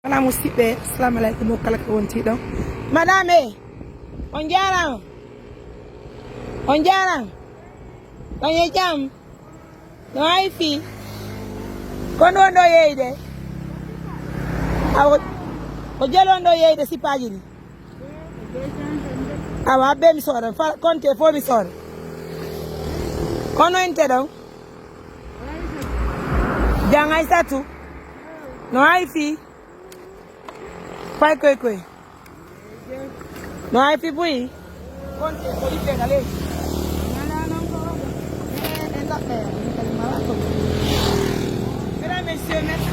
Ana musibe assalamu alaikum kala ko wonti do madame on jaram on jam no ay fi kono ndo yeyde awo ko jelondo yeyde si paji ni awa be mi sore konte fo mi sore kono ente do jangay satu no ay fi Pai koi. No hay pipui. Conte, poi pegale. Mesdames, messieurs, merci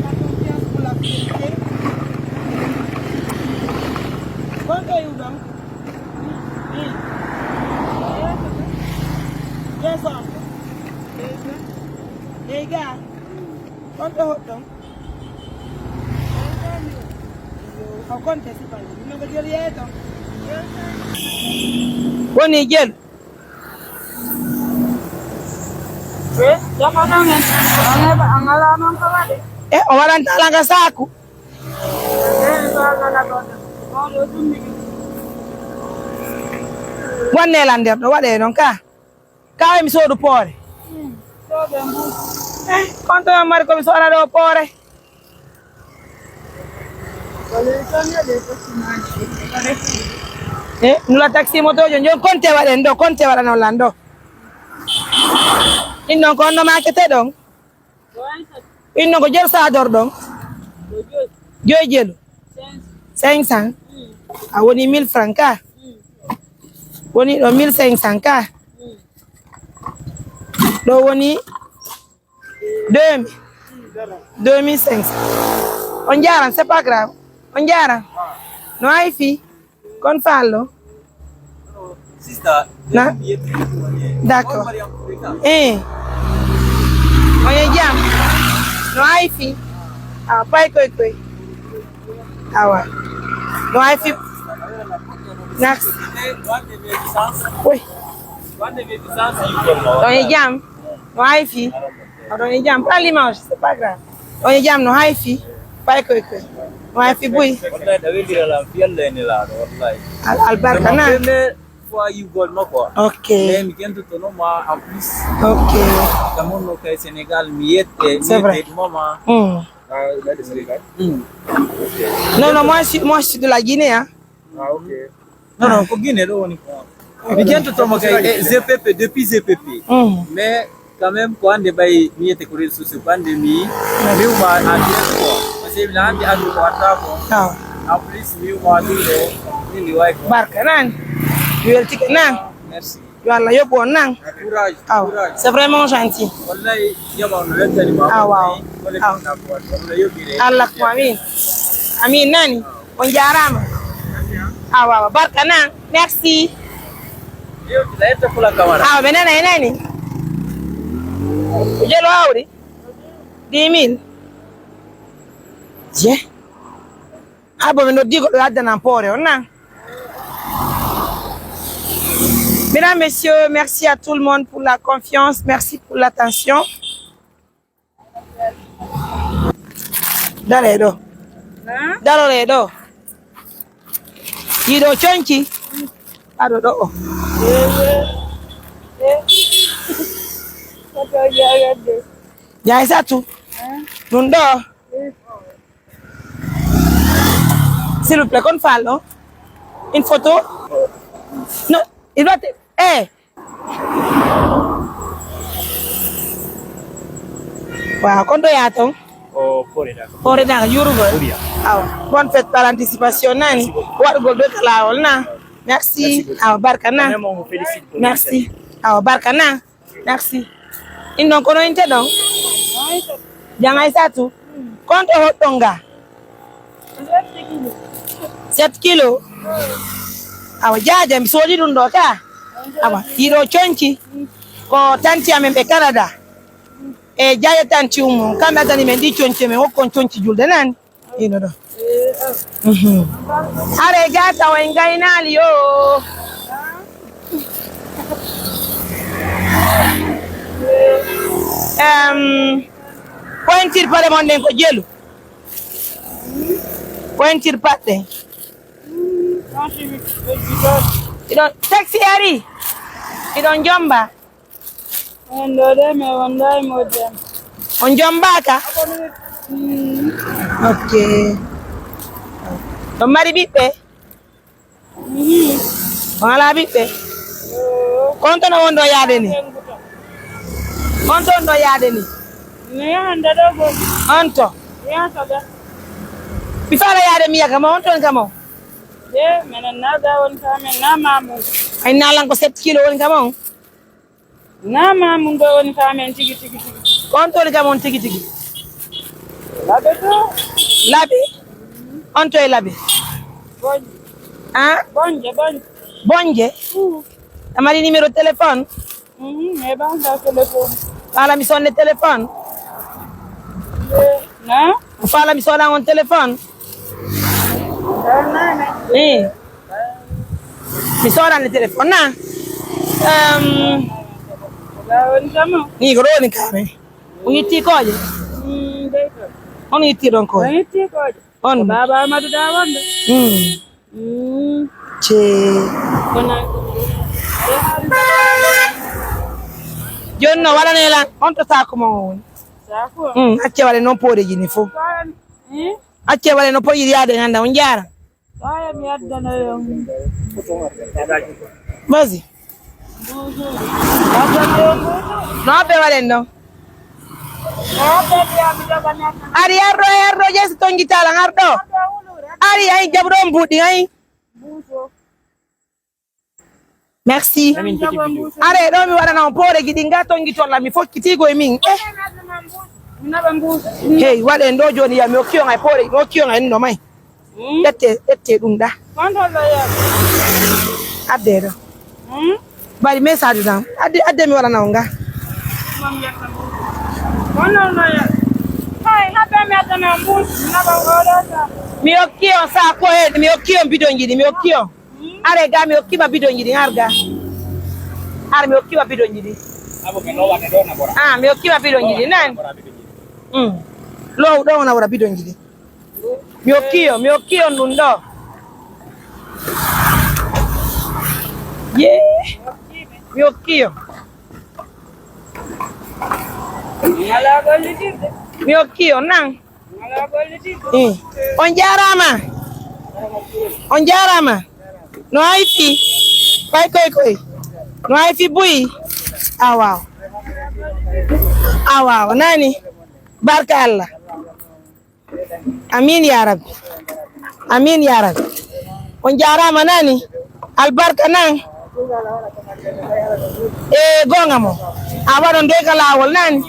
la confiance pour la fidélité. Conte où donc? Oui. Yes, les gars. Conte où donc? Woni jël o waɗan talanga saku wonnela nder ɗo waɗe noon ka mi soodu poore konto mari komi soɗa ɗo poore nula taxi moto jon konte waɗen ɗo konte waɗano lan ɗo innon ko onno makete ɗon innon ko jel sador ɗon joyi jelu 500 a woni 1000 francs ka woni ɗo 1500 ka ɗo woni 2500 on jaran c'est pas grave on jaran no hay fi kon fallo na d'accord on jam no hay fi pay koy awa no hay fi next oui on jam no hay fi on jam pas l'image c'est pas grave on jam no hay fi pay koy no fi buy wallahi da wedira la fiyalle ni la wallahi albarka na fois you gol mako okay mi kento to no ma en plus okay kamo no kay Sénégal mi yette mama là de Sénégal non moi je suis de la Guinée hein okay non ko Guinée do woni ko mi kento to mo kay ZPP depuis ZPP mais quand même ko ande bay mi yette ko réseaux sociaux bande mi ma ande ko c'est bien ande adu ko ata ko en plus mi ma dilo ni way ko barka nan welti nan merci yalla yobo nan courage c'est vraiment gentil wallahi yaba no lettani ma waaw Allah ko amin nani on jarama waaw barka nan merci yo dileta kula kamera benana nani jelo awri 10000 je abo me digo do adana pore on. Mesdames, messieurs, merci à tout le monde pour la confiance, merci pour l'attention. Daledo. Daledo. Ido chonchi. Ado do. Ya satu. Nundo. S'il vous plaît, qu'on fasse, non? Une photo? Non, il doit être... Wow, quand on y attend? Pour les gens, bonne fête par anticipation, nani? Merci. Barkana. Merci. Barkana. Merci. Ils n'ont pas été donc? Jangan satu. Quand on tonga? 7 kilos. Jaja msoli dundo ka. Iro chonchi. Ko tanti amembe Canada. Jaja tanti umu. Kama hata nimendi chonchi me hoko chonchi julde nani? Ino do. Are gata wengai nali yo. Pointir pale monde ko jelu. Pointir patte. Idon taxi ari. Idon jomba. Ndode me wanda modem. On jomba ka. Okay. Don mari bippe. Wala bippe. Konto no wondo yaade ni. Konto ndo yaade ni. Ne anda dogo. Anto. Ya sada. Bifala yaade mi yakama onto kamo. De mena nada won kame na mamu. Ay nalan ko 7 kilo won kamo. Na mamu ndo won kame tigi. Konto ni kamo tigi. Labe to. Labi. Onto e labi. Bonje. Ah? Bonje. Amari numéro de téléphone. Me banda téléphone. Fala mi sonne téléphone. Na? Fala mi sona on téléphone. Mi sona le téléphone na. Won kamo. Ni groni kame. Uniti koje. On iti don ko. Uniti koje. On Baba Amadu da wanda. Che. Jonno wala nela on to sako mo. Sako. Acce wale non pore jini fo. Acce wale no poyi yaade nganda on jara. Saya mi adda no yo. Vas-y. No be wale no. Ari arro jes tongi tala ngardo. Ari ay jabro mbudi ay. Merci. Are do mi wara na pore gidi ngato ngi tolla mi fokkitigo e min. Hey, wale ndo joni ya mi okio ngai pore, mi okio ngai no mai. Ette dum da. Adero. Bari message dam. Adde mi wara na nga. Mi okio sa ko he, mi okio bidon gidi, mi okio. Are ga mi okima bidon gidi ngarga. Are mi okima bidon gidi. Ah, mi okima bidon gidi nan. Lo do na wara bidon gidi. Mi okio nundo. Mi okio. Mi okio nang. On jarama. No haifi. Koi. No haifi bui. Wow. Nani? Barka Allah. Amin ya Rabbi. On jarama nani? Albarka nang. Gonga mo. Awaro ndeka lawol nani?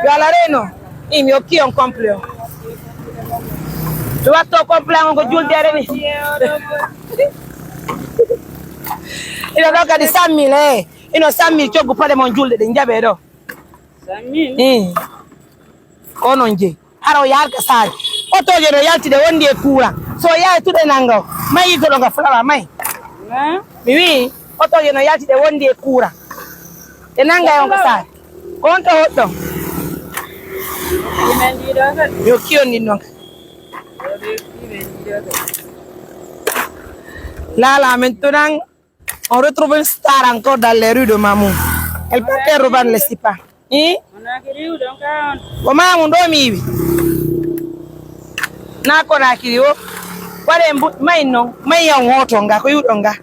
Yala reno. Mi okio on complet. Tu watto complet on ko juldere ni. Ino doka di 100,000 ino 100,000 chogu pale mon julde de njabe do 100,000 ono nje haro yalka sari oto je do yalti de wondi e kura so ya tude nango mai go nga flawa mai mi wi oto je no yalti de wondi e kura e nanga yon sari konto hotto yo kiyo ni non là maintenant on retrouve une star encore dans les rues de Mamou. Elle peut faire reban le sipa. Comment on doit mi? Na ko na kiriwo. Wale mbu mai no, mai ya ngoto nga ko yudonga.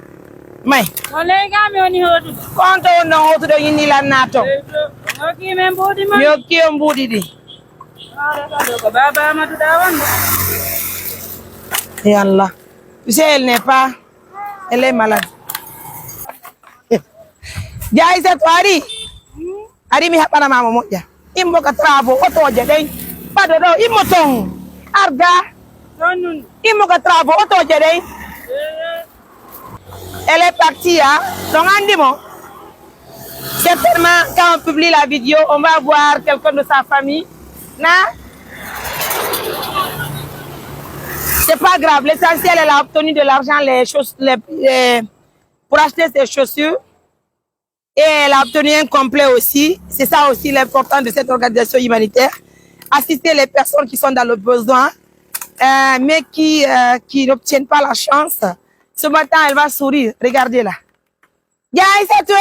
Mai. Ole ga mi oni hotu. Konto no hotu do yini la nato. Ngoki men bodi ma. Yo ki on budi di. Ko baba Amadu da wanda. Et Allah. Tu sais elle n'est pas, elle est malade. Jai sa twari. Ari mi hapana mama moja. Imbo ka travo otoje dai. Pado do imotong. Arga. Sonun. Imbo ka travo otoje dai. Elle est partie hein. Donc andimo. Certainement quand on publie la vidéo, on va voir quelqu'un de sa famille. Na? C'est pas grave, l'essentiel elle a obtenu de l'argent pour acheter ses chaussures. Et elle a obtenu un complet aussi. C'est ça aussi l'important de cette organisation humanitaire. Assister les personnes qui sont dans le besoin. mais qui n'obtiennent pas la chance. Ce matin, elle va sourire. Regardez-la. Gaï, c'est toi.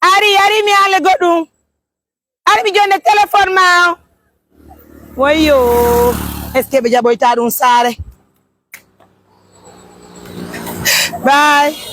Ari, mi ale godum. Ari, mi jonne téléphone ma. Voyons. Est-ce que Béja Boy t'a d'un sare? Bye.